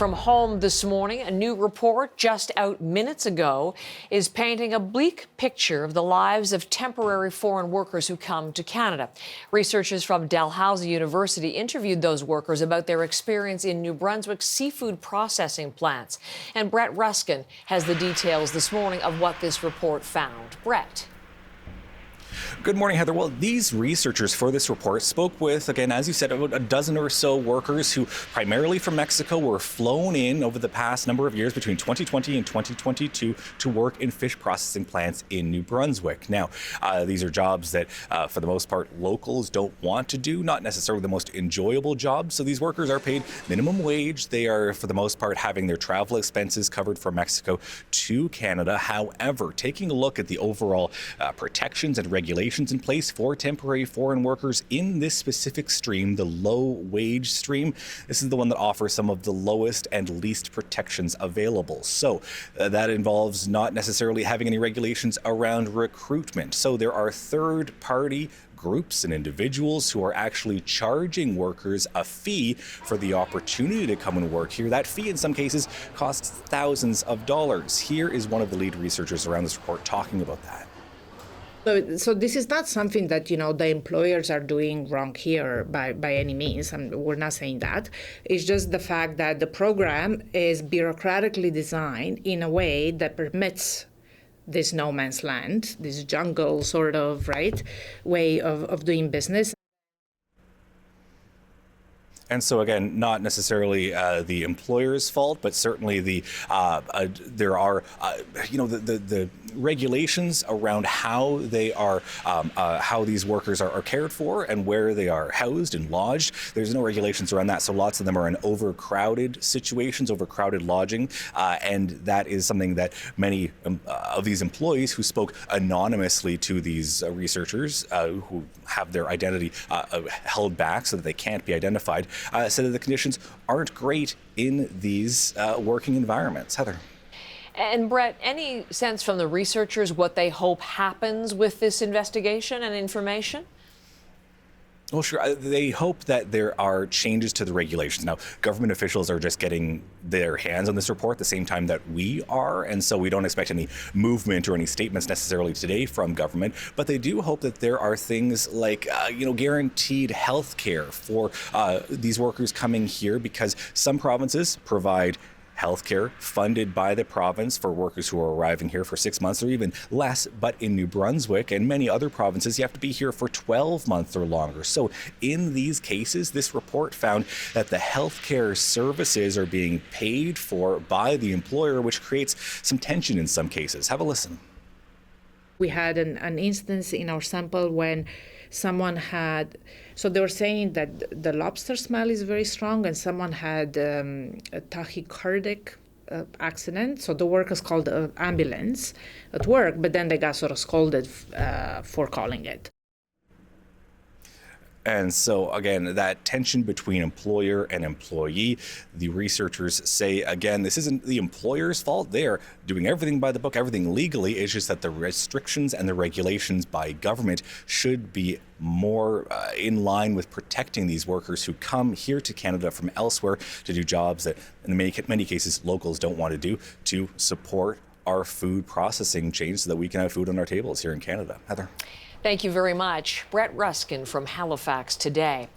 From home this morning, a new report just out minutes ago is painting a bleak picture of the lives of temporary foreign workers who come to Canada. Researchers from Dalhousie University interviewed those workers about their experience in New Brunswick's seafood processing plants. And Brett Ruskin has the details this morning of what this report found. Brett. Good morning, Heather. Well, these researchers for this report spoke with, again, as you said, about a dozen or so workers who, primarily from Mexico, were flown in over the past number of years between 2020 and 2022 to work in fish processing plants in New Brunswick. Now, these are jobs that, for the most part, locals don't want to do, not necessarily the most enjoyable jobs. So these workers are paid minimum wage. They are, for the most part, having their travel expenses covered from Mexico to Canada. However, taking a look at the overall protections and regulations in place for temporary foreign workers in this specific stream, the low wage stream, this is the one that offers some of the lowest and least protections available. So that involves not necessarily having any regulations around recruitment. So there are third-party groups and individuals who are actually charging workers a fee for the opportunity to come and work here. That fee in some cases costs thousands of dollars. Here is one of the lead researchers around this report talking about that. So this is not something that, the employers are doing wrong here by any means. We're not saying that. It's just the fact that the program is bureaucratically designed in a way that permits this no man's land, this jungle sort of, way of doing business. And so, again, not necessarily the employer's fault, but certainly there are, the regulations around how they are, how these workers are cared for and where they are housed and lodged. There's no regulations around that. So lots of them are in overcrowded situations, overcrowded lodging. And that is something that many of these employees who spoke anonymously to these researchers who have their identity held back so that they can't be identified, said that the conditions aren't great in these working environments. Heather. And Brett, any sense from the researchers what they hope happens with this investigation and information? Well, sure. They hope that there are changes to the regulations. Now, government officials are just getting their hands on this report at the same time that we are, and so we don't expect any movement or any statements necessarily today from government, but they do hope that there are things like, guaranteed health care for these workers coming here, because some provinces provide healthcare funded by the province for workers who are arriving here for 6 months or even less. But in New Brunswick and many other provinces, you have to be here for 12 months or longer. So in these cases, this report found that the healthcare services are being paid for by the employer, which creates some tension in some cases. Have a listen. We had an instance in our sample when someone had, so they were saying that the lobster smell is very strong, and someone had a tachycardic accident. So the workers called the ambulance at work, but then they got sort of scolded for calling it. And so, again, that tension between employer and employee, the researchers say, again, this isn't the employer's fault. They're doing everything by the book, everything legally. It's just that the restrictions and the regulations by government should be more in line with protecting these workers who come here to Canada from elsewhere to do jobs that, in many cases, locals don't want to do, to support our food processing chain so that we can have food on our tables here in Canada. Heather. Thank you very much. Brett Ruskin from Halifax today.